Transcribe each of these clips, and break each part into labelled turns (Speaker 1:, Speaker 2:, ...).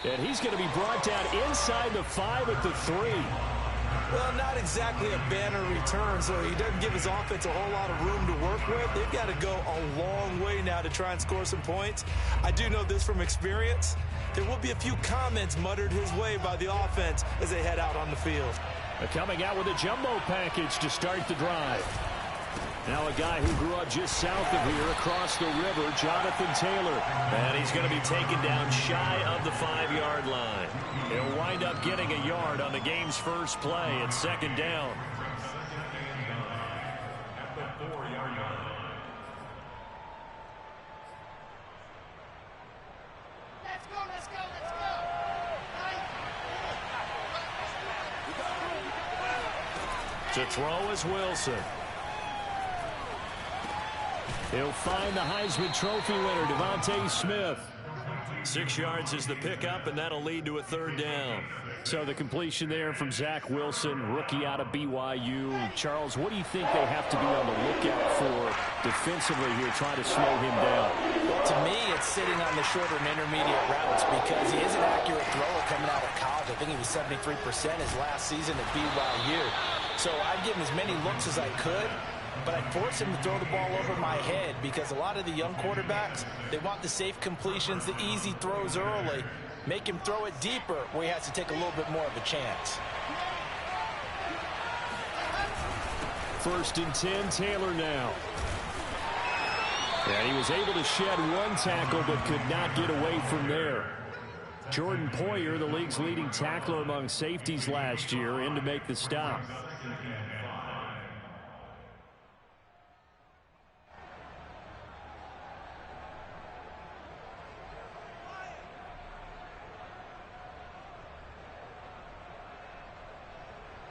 Speaker 1: And he's going to be brought down inside the 5 at the 3.
Speaker 2: Well, not exactly a banner return, so he doesn't give his offense a whole lot of room to work with. They've got to go a long way now to try and score some points. I do know this from experience. There will be a few comments muttered his way by the offense as they head out on the field.
Speaker 1: Coming out with a jumbo package to start the drive. Now a guy who grew up just south of here across the river, Jonathan Taylor.
Speaker 3: And he's going to be taken down shy of the 5-yard line. He'll wind up getting a yard on the game's first play at 2nd down. To throw is Wilson.
Speaker 1: He'll find the Heisman Trophy winner, Devontae Smith.
Speaker 3: 6 yards is the pickup, and that'll lead to a 3rd down.
Speaker 1: So the completion there from Zach Wilson, rookie out of BYU. Charles, what do you think they have to be on the lookout for defensively here, trying to slow him down?
Speaker 2: Well, to me, it's sitting on the shorter and intermediate routes because he is an accurate thrower coming out of college. I think he was 73% his last season at BYU. So I'd give him as many looks as I could, but I'd force him to throw the ball over my head because a lot of the young quarterbacks, they want the safe completions, the easy throws early. Make him throw it deeper where he has to take a little bit more of a chance.
Speaker 1: 1st and 10, Taylor now. And he was able to shed one tackle but could not get away from there. Jordan Poyer, the league's leading tackler among safeties last year, in to make the stop.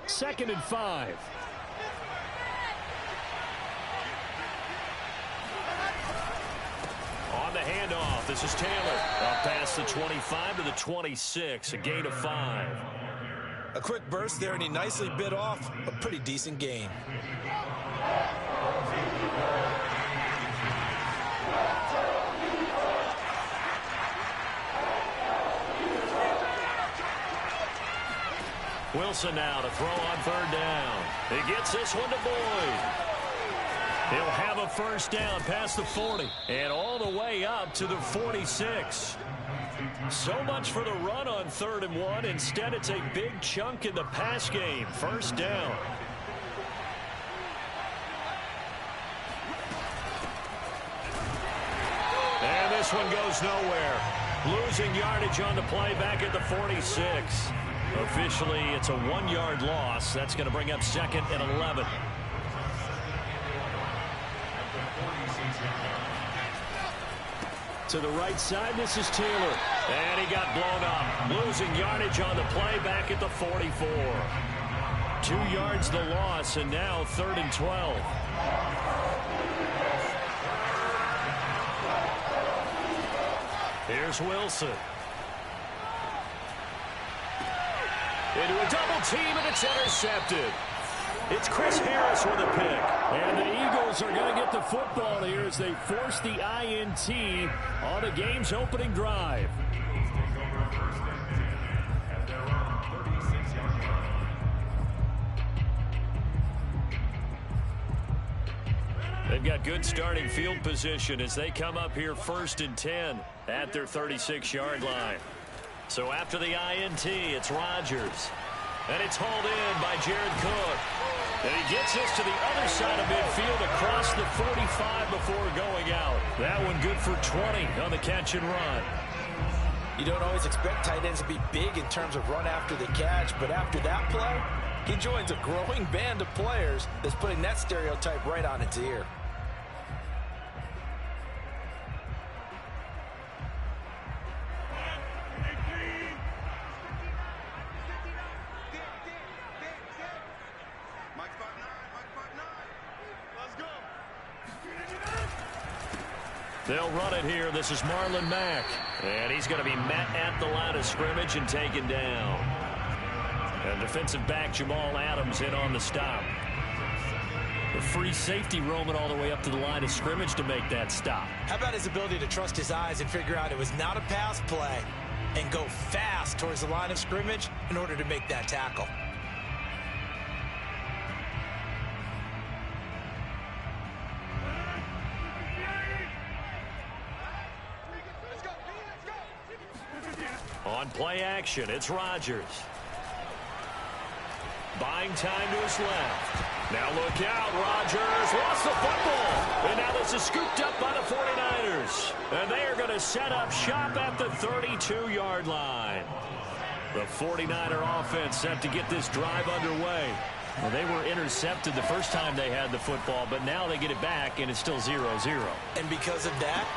Speaker 1: Second and 5.
Speaker 3: On the handoff, this is Taylor. Up past the 25 to the 26, a gain of 5.
Speaker 2: A quick burst there, and he nicely bit off a pretty decent gain.
Speaker 3: Wilson now to throw on 3rd down. He gets this one to Boyd. He'll have a 1st down past the 40 and all the way up to the 46. So much for the run on 3rd and 1. Instead, it's a big chunk in the pass game. 1st down. And this one goes nowhere. Losing yardage on the play back at the 46. Officially, it's a 1-yard loss. That's going to bring up 2nd and 11.
Speaker 1: To the right side, this is Taylor.
Speaker 3: And he got blown up. Losing yardage on the play back at the 44. 2 yards the loss, and now 3rd and 12. Here's Wilson. Into a double team, and it's intercepted. It's Chris Harris with a pick.
Speaker 1: And the Eagles are going to get the football here as they force the INT on the game's opening drive.
Speaker 3: They've got good starting field position as they come up here 1st and 10 at their 36-yard line. So after the INT, it's Rodgers. And it's hauled in by Jared Cook. And he gets this to the other side of midfield across the 45 before going out. That one good for 20 on the catch and run.
Speaker 2: You don't always expect tight ends to be big in terms of run after the catch, but after that play, he joins a growing band of players that's putting that stereotype right on its ear.
Speaker 3: They'll run it here. This is Marlon Mack. And he's going to be met at the line of scrimmage and taken down. And defensive back Jamal Adams in on the stop. The free safety roaming all the way up to the line of scrimmage to make that stop.
Speaker 2: How about his ability to trust his eyes and figure out it was not a pass play? and go fast towards the line of scrimmage in order to make that tackle.
Speaker 3: On play action, it's Rodgers. Buying time to his left. Now look out, Rodgers lost the football. And now this is scooped up by the 49ers. And they are going to set up shop at the 32-yard line. The 49er offense set to get this drive underway. Well, they were intercepted the first time they had the football, but now they get it back, and it's still 0-0.
Speaker 2: And because of that,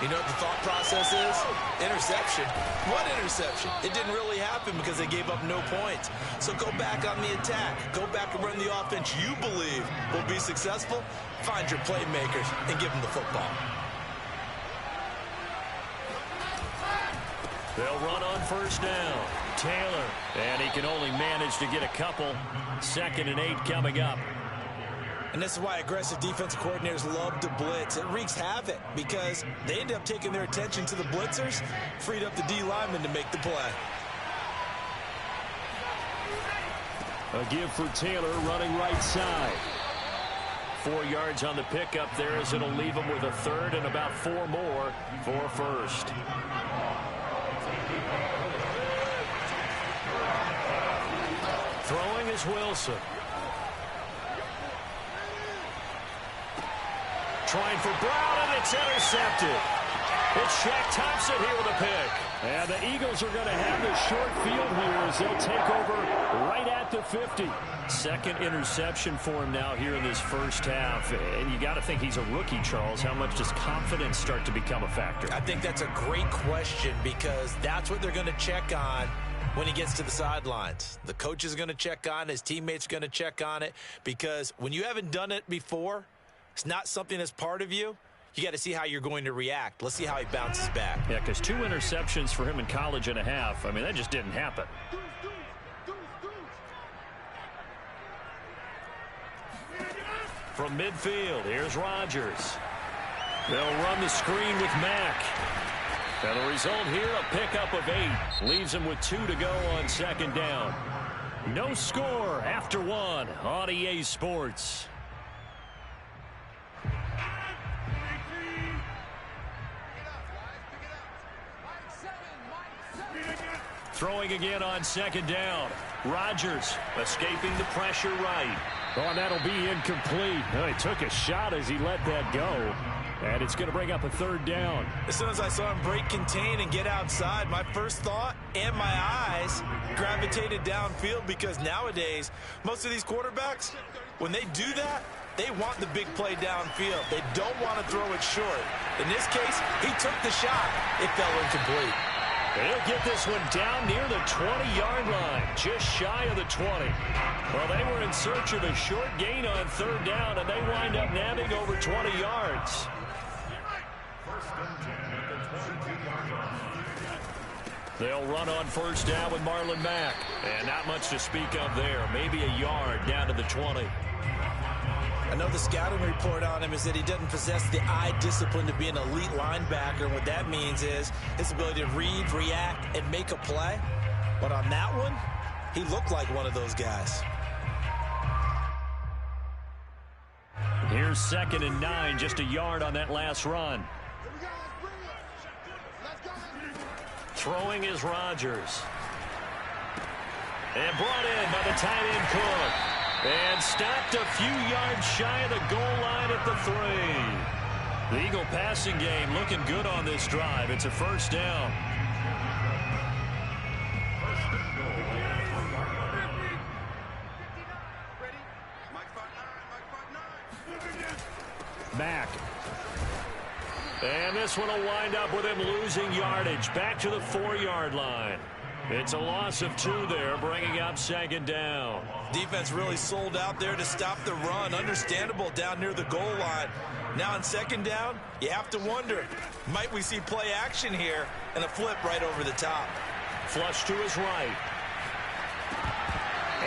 Speaker 2: you know what the thought process is? Interception. What interception? It didn't really happen because they gave up no points. So go back on the attack. Go back and run the offense you believe will be successful. Find your playmakers and give them the football.
Speaker 3: They'll run on first down. Taylor. And he can only manage to get a couple. 2nd and 8 coming up.
Speaker 2: And this is why aggressive defensive coordinators love to blitz. It wreaks havoc because they end up taking their attention to the blitzers, freed up the D lineman to make the play.
Speaker 1: A give for Taylor running right side.
Speaker 3: 4 yards on the pickup there as it'll leave him with a third and about 4 more for first. Throwing is Wilson. Trying for Brown, and it's intercepted. It's Shaq Thompson here with a pick.
Speaker 1: And the Eagles are going to have the short field here as they'll take over right at the 50.
Speaker 3: Second interception for him now here in this first half. And you got to think he's a rookie, Charles. How much does confidence start to become a factor?
Speaker 2: I think that's a great question because that's what they're going to check on when he gets to the sidelines. The coach is going to check on it. His teammates are going to check on it because when you haven't done it before, it's not something that's part of you. You got to see how you're going to react. Let's see how he bounces back.
Speaker 3: Yeah, because 2 interceptions for him in college and a half. I mean, that just didn't happen. From midfield, here's Rodgers. They'll run the screen with Mack. And the result here, a pickup of 8. Leaves him with 2 to go on 2nd down. No score after 1 on EA Sports. Throwing again on 2nd down. Rodgers escaping the pressure right.
Speaker 1: Oh, and that'll be incomplete. Oh, he took a shot as he let that go. And it's going to bring up a 3rd down.
Speaker 2: As soon as I saw him break contain and get outside, my first thought and my eyes gravitated downfield because nowadays, most of these quarterbacks, when they do that, they want the big play downfield. They don't want to throw it short. In this case, he took the shot. It fell incomplete.
Speaker 3: They'll get this one down near the 20-yard line, just shy of the 20. Well, they were in search of a short gain on 3rd down, and they wind up nabbing over 20 yards. They'll run on first down with Marlon Mack. And not much to speak of there. Maybe a yard down to the 20.
Speaker 2: I know the scouting report on him is that he doesn't possess the eye discipline to be an elite linebacker. And what that means is his ability to read, react, and make a play. But on that one, he looked like one of those guys.
Speaker 3: Here's 2nd and 9, just a yard on that last run. Throwing is Rodgers. And brought in by the tight end Cook. And stopped a few yards shy of the goal line at the 3. The Eagle passing game looking good on this drive. It's a first down. Back. And this one will wind up with him losing yardage. Back to the 4-yard line. It's a loss of 2 there, bringing up 2nd down.
Speaker 2: Defense really sold out there to stop the run. Understandable down near the goal line. Now on 2nd down, you have to wonder, might we see play action here and a flip right over the top?
Speaker 3: Flush to his right.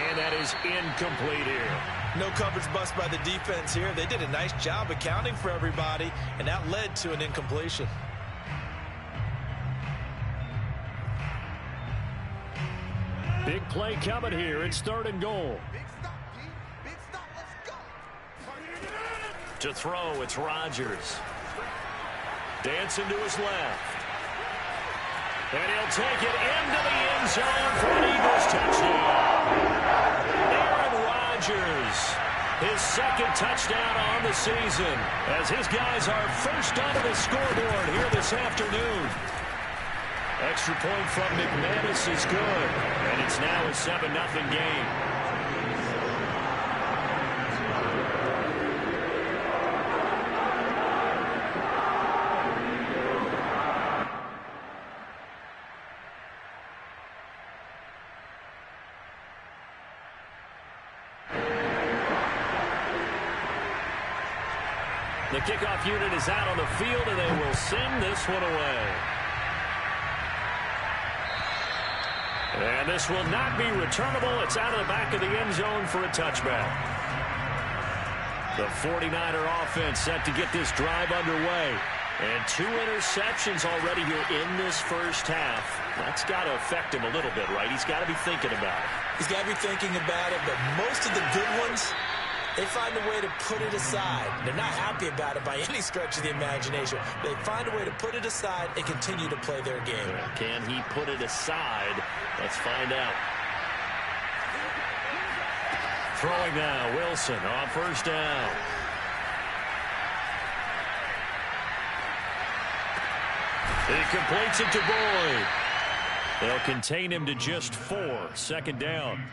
Speaker 3: And that is incomplete here.
Speaker 2: No coverage bust by the defense here. They did a nice job accounting for everybody, and that led to an incompletion.
Speaker 1: Big play coming here. It's 3rd and goal.
Speaker 3: To throw, it's Rodgers. Dancing to his left. And he'll take it into the end zone for an Eagles touchdown. Aaron Rodgers, his 2nd touchdown on the season, as his guys are first onto the scoreboard here this afternoon. Extra point from McManus is good, and it's now a 7-0 game. The kickoff unit is out on the field, and they will send this one away. And this will not be returnable. It's out of the back of the end zone for a touchback. The 49er offense set to get this drive underway. And 2 interceptions already here in this first half. That's got to affect him a little bit, right? He's got to be thinking about it.
Speaker 2: He's got to be thinking about it, but most of the good ones, they find a way to put it aside. They're not happy about it by any stretch of the imagination. They find a way to put it aside and continue to play their game.
Speaker 3: Can he put it aside? Let's find out. Throwing now, Wilson on 1st down. He completes it to Boyd. They'll contain him to just 4. 2nd down.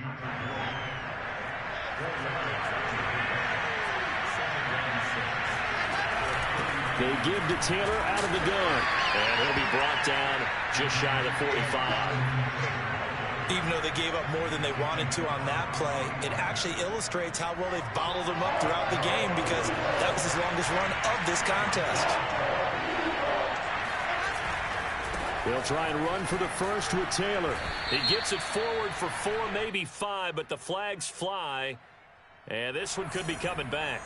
Speaker 1: They give to Taylor out of the gun.
Speaker 3: And he'll be brought down just shy of the 45.
Speaker 2: Even though they gave up more than they wanted to on that play, it actually illustrates how well they've bottled them up throughout the game, because that was his longest run of this contest.
Speaker 1: They'll try and run for the first with Taylor.
Speaker 3: He gets it forward for 4, maybe 5, but the flags fly. And this one could be coming back.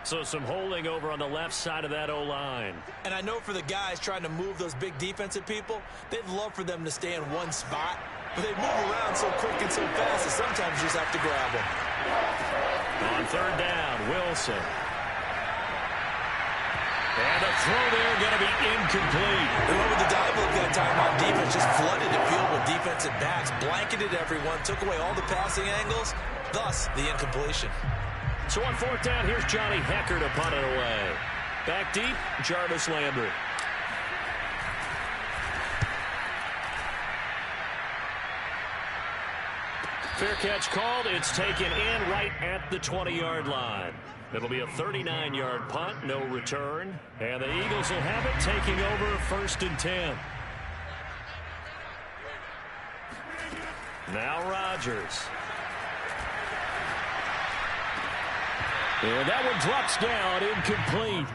Speaker 3: So some holding over on the left side of that O-line.
Speaker 2: And I know for the guys trying to move those big defensive people, they'd love for them to stay in one spot, but they move around so quick and so fast that sometimes you just have to grab them.
Speaker 3: On 3rd down, Wilson. And the throw there going to be incomplete.
Speaker 2: Remember, the dive look that time on defense just flooded the field with defensive backs, blanketed everyone, took away all the passing angles, thus the incompletion.
Speaker 3: So on 4th down, here's Johnny Hekker to punt it away. Back deep, Jarvis Landry. Fair catch called. It's taken in right at the 20-yard line. It'll be a 39-yard punt, no return. And the Eagles will have it, taking over 1st and 10. Now Rodgers.
Speaker 1: And that one drops down, incomplete.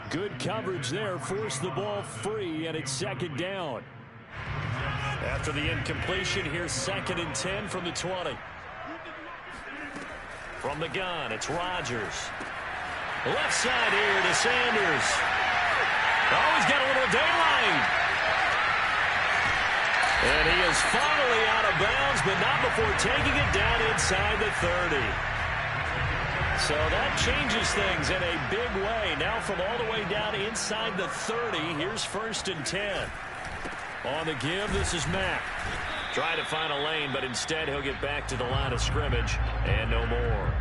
Speaker 1: Good coverage there, forced the ball free, and it's 2nd down.
Speaker 3: After the incompletion, here's 2nd and 10 from the 20. From the gun, it's Rodgers. Left side here to Sanders. Oh, he's got a little daylight. And he is finally out of bounds, but not before taking it down inside the 30. So that changes things in a big way. Now from all the way down inside the 30, here's 1st and 10. On the give, this is Mack. Trying to find a lane, but instead he'll get back to the line of scrimmage, and no more.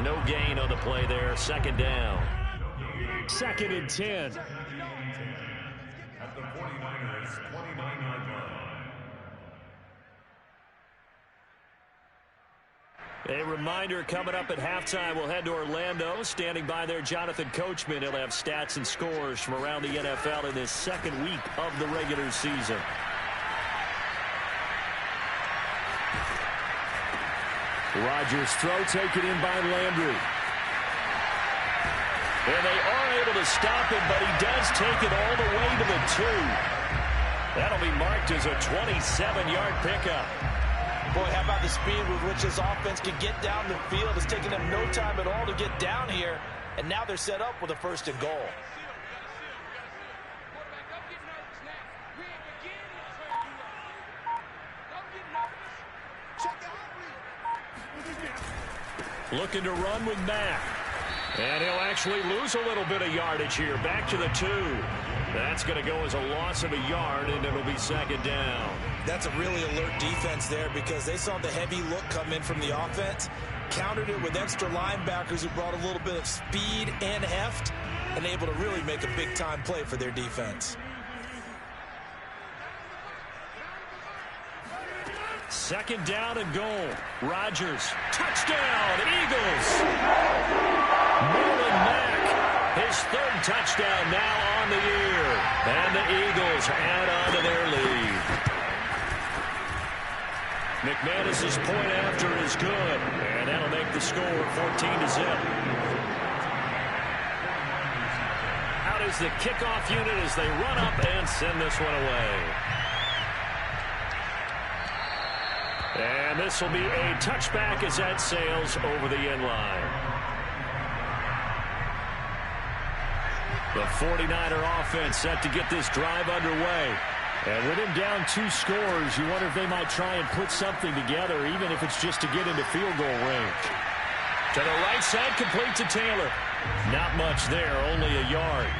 Speaker 3: No gain on the play there, 2nd down.
Speaker 1: 2nd and 10.
Speaker 4: At the 49ers, 29-yard line.
Speaker 3: A reminder, coming up at halftime, we'll head to Orlando. Standing by there, Jonathan Coachman. He'll have stats and scores from around the NFL in this 2nd week of the regular season.
Speaker 1: Rodgers' throw taken in by Landry.
Speaker 3: And they are able to stop him, but he does take it all the way to the 2. That'll be marked as a 27-yard pickup.
Speaker 2: Boy, how about the speed with which this offense can get down the field? It's taken them no time at all to get down here, and now they're set up with a 1st and goal.
Speaker 3: looking to run with Mack. And he'll actually lose a little bit of yardage here. Back to the 2. That's going to go as a loss of a yard, and it'll be second down.
Speaker 2: That's a really alert defense there because they saw the heavy look come in from the offense, countered it with extra linebackers who brought a little bit of speed and heft, and able to really make a big-time play for their defense.
Speaker 3: Second down and goal. Rodgers. Touchdown, Eagles. Marlon Mack, his 3rd touchdown now on the year. And the Eagles add on to their lead. McManus's point after is good. And that'll make the score 14-0. Out is the kickoff unit as they run up and send this one away. And this will be a touchback as that sails over the end line. The 49er offense set to get this drive underway. And with him down 2 scores, you wonder if they might try and put something together, even if it's just to get into field goal range. To the right side, complete to Taylor. Not much there, only a yard.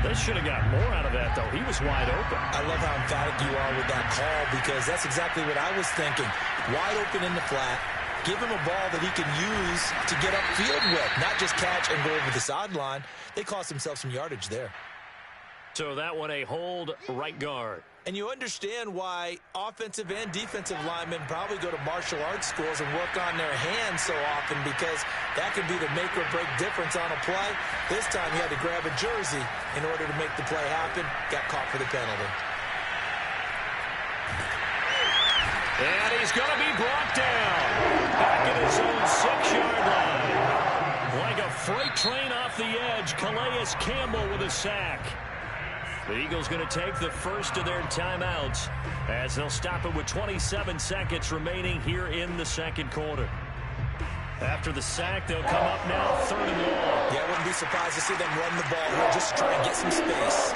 Speaker 3: They should have got more out of that, though. He was wide open.
Speaker 2: I love how emphatic you are with that call because that's exactly what I was thinking. Wide open in the flat. Give him a ball that he can use to get upfield with, not just catch and go over the sideline. They cost themselves some yardage there.
Speaker 3: So that one a hold right guard.
Speaker 2: And you understand why offensive and defensive linemen probably go to martial arts schools and work on their hands so often because that can be the make or break difference on a play. This time he had to grab a jersey in order to make the play happen. Got caught for the penalty.
Speaker 3: And he's going to be brought down. Back at his own 6-yard line. Like a freight train off the edge, Calais Campbell with a sack. The Eagles going to take the first of their timeouts as they'll stop it with 27 seconds remaining here in the second quarter. After the sack, they'll come up now 3rd and long.
Speaker 2: Yeah, I wouldn't be surprised to see them run the ball here just to try and get some space.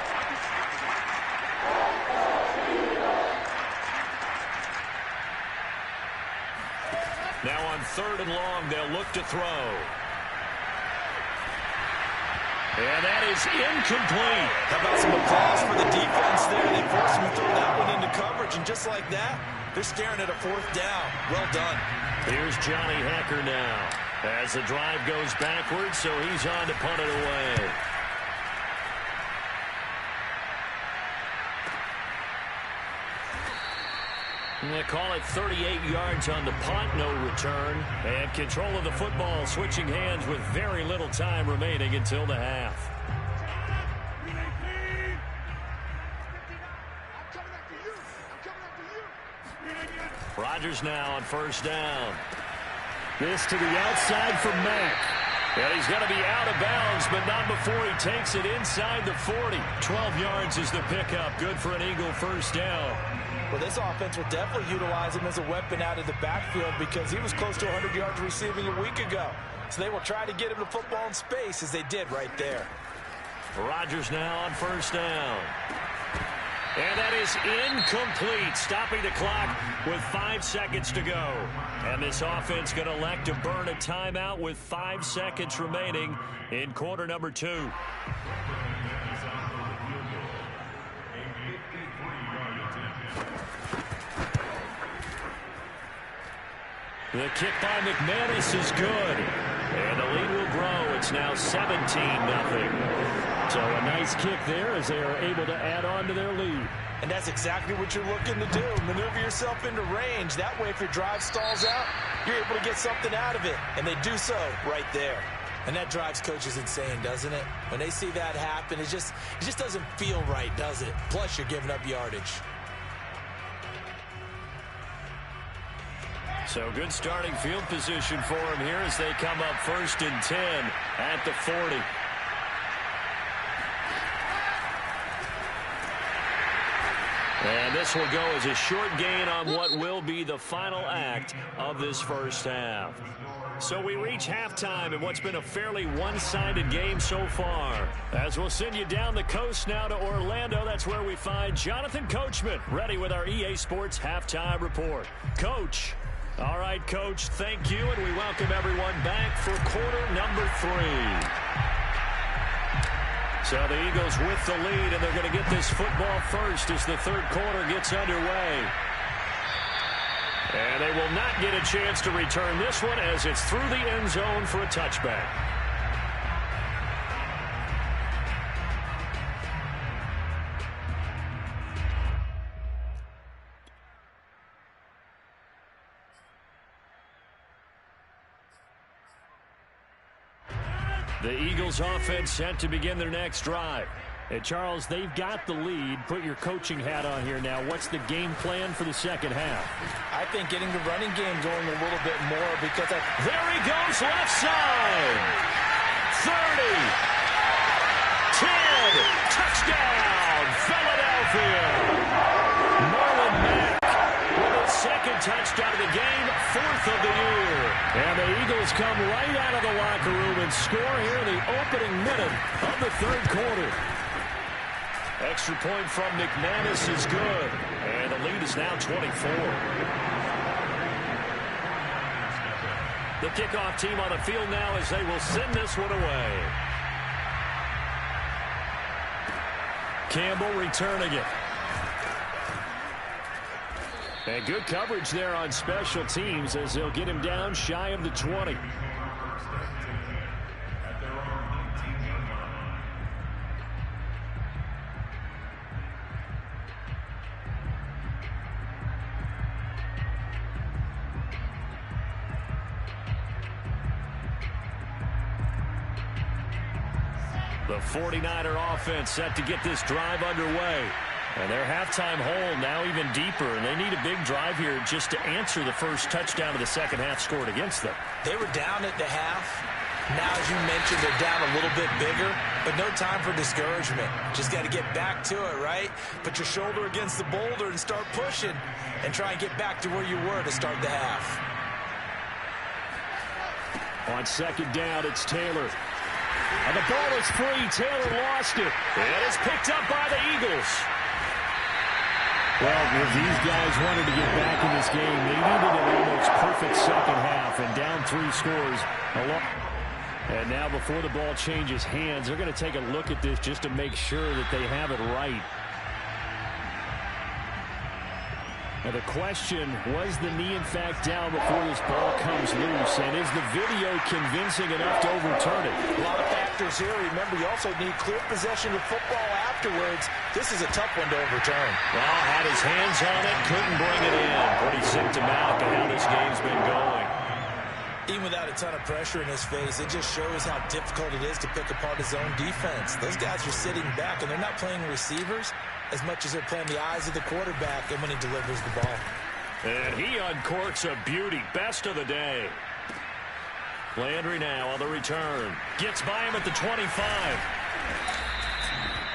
Speaker 3: Now on 3rd and long, they'll look to throw. And that is incomplete.
Speaker 2: How about some applause for the defense there? They forced him to throw that one into coverage, and just like that, they're staring at a 4th down. Well done.
Speaker 3: Here's Johnny Hekker now as the drive goes backwards, so he's on to punt it away. And they call it 38 yards on the punt, no return. And control of the football switching hands with very little time remaining until the half. Rodgers now on 1st down. This to the outside for Mack. And he's going to be out of bounds, but not before he takes it inside the 40. 12 yards is the pickup. Good for an Eagle 1st down.
Speaker 2: Well, this offense will definitely utilize him as a weapon out of the backfield because he was close to 100 yards receiving a week ago. So they will try to get him the football in space as they did right there.
Speaker 3: Rodgers now on 1st down. And that is incomplete, stopping the clock with 5 seconds to go. And this offense going to elect to burn a timeout with 5 seconds remaining in quarter number 2. The kick by McManus is good. And the lead will grow. It's now 17-0. So a nice kick there as they are able to add on to their lead.
Speaker 2: And that's exactly what you're looking to do. Maneuver yourself into range. That way, if your drive stalls out, you're able to get something out of it. And they do so right there. And that drives coaches insane, doesn't it? When they see that happen, it just doesn't feel right, does it? Plus, you're giving up yardage.
Speaker 3: So good starting field position for him here as they come up 1st and 10 at the 40. And this will go as a short gain on what will be the final act of this first half. So we reach halftime in what's been a fairly one-sided game so far. As we'll send you down the coast now to Orlando, that's where we find Jonathan Coachman ready with our EA Sports Halftime Report. Coach. All right, Coach, thank you, and we welcome everyone back for quarter number 3. So the Eagles with the lead, and they're going to get this football first as the third quarter gets underway. And they will not get a chance to return this one as it's through the end zone for a touchback. The Eagles offense set to begin their next drive.
Speaker 1: Hey, Charles, they've got the lead. Put your coaching hat on here now. What's the game plan for the second half?
Speaker 2: I think getting the running game going a little bit more because
Speaker 3: there he goes left side. 30. 10. Touchdown, Philadelphia. Marlon Mack with his second touchdown of the game, 4th of the year.
Speaker 1: And the Eagles come right out of the locker room and score here in the opening minute of the third quarter.
Speaker 3: Extra point from McManus is good. And the lead is now 24. The kickoff team on the field now as they will send this one away.
Speaker 1: Campbell returning it. And good coverage there on special teams as they'll get him down shy of the 20. The 49er offense set to get this drive underway. And their halftime hole now even deeper, and they need a big drive here just to answer the first touchdown of the second half scored against them.
Speaker 2: They were down at the half. Now, as you mentioned, they're down a little bit bigger, but no time for discouragement. Just got to get back to it, right? Put your shoulder against the boulder and start pushing and try and get back to where you were to start the half.
Speaker 1: On second down, it's Taylor. And the ball is free. Taylor lost it.
Speaker 3: And it's picked up by the Eagles.
Speaker 1: Well, if these guys wanted to get back in this game, they needed an almost perfect second half and down 3 scores. And now before the ball changes hands, they're going to take a look at this just to make sure that they have it right. Now the question, was the knee in fact down before this ball comes loose? And is the video convincing enough to overturn it?
Speaker 2: A lot of factors here. Remember, you also need clear possession of football afterwards. This is a tough one to overturn.
Speaker 3: Well, had his hands on it, couldn't bring it in. Pretty symptomatic of how this game's been going.
Speaker 2: Even without a ton of pressure in his face, it just shows how difficult it is to pick apart his own defense. Those guys are sitting back, and they're not playing receivers as much as they're playing the eyes of the quarterback and when he delivers the ball.
Speaker 3: And he uncorks a beauty. Best of the day. Landry now on the return. Gets by him at the 25.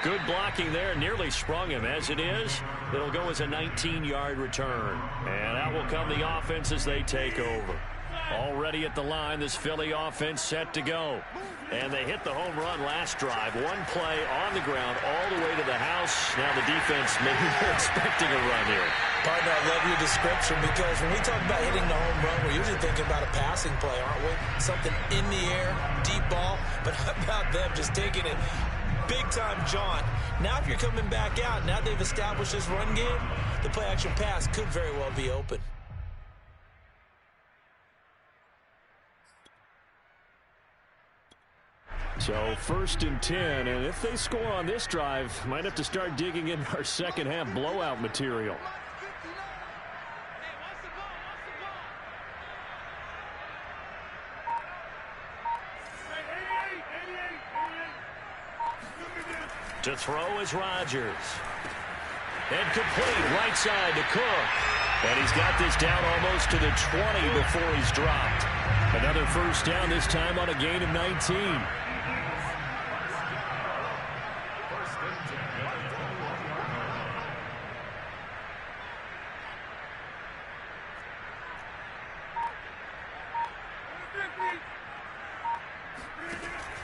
Speaker 3: Good blocking there. Nearly sprung him. As it is, it'll go as a 19-yard return. And out will come the offense as they take over. Already at the line, this Philly offense set to go. And they hit the home run last drive. One play on the ground all the way to the house. Now the defense maybe they're expecting a run here.
Speaker 2: Partner, I love your description because when we talk about hitting the home run, we're usually thinking about a passing play, aren't we? Something in the air, deep ball. But how about them just taking it big-time jaunt? Now if you're coming back out, now they've established this run game, the play-action pass could very well be open.
Speaker 1: So 1st and 10, and if they score on this drive, might have to start digging in our second half blowout material.
Speaker 3: To throw is Rodgers. And complete right side to Cook. And he's got this down almost to the 20 before he's dropped. Another first down, this time on a gain of 19.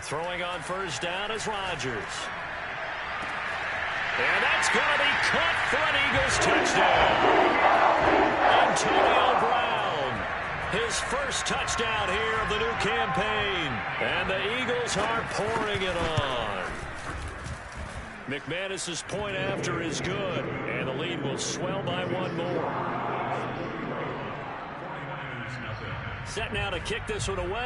Speaker 3: Throwing on first down is Rodgers. And that's going to be caught for an Eagles touchdown. Antonio Brown His first touchdown here of the new campaign. And the Eagles are pouring it on. McManus's point after is good. And the lead will swell by one more. Set now to kick this one away.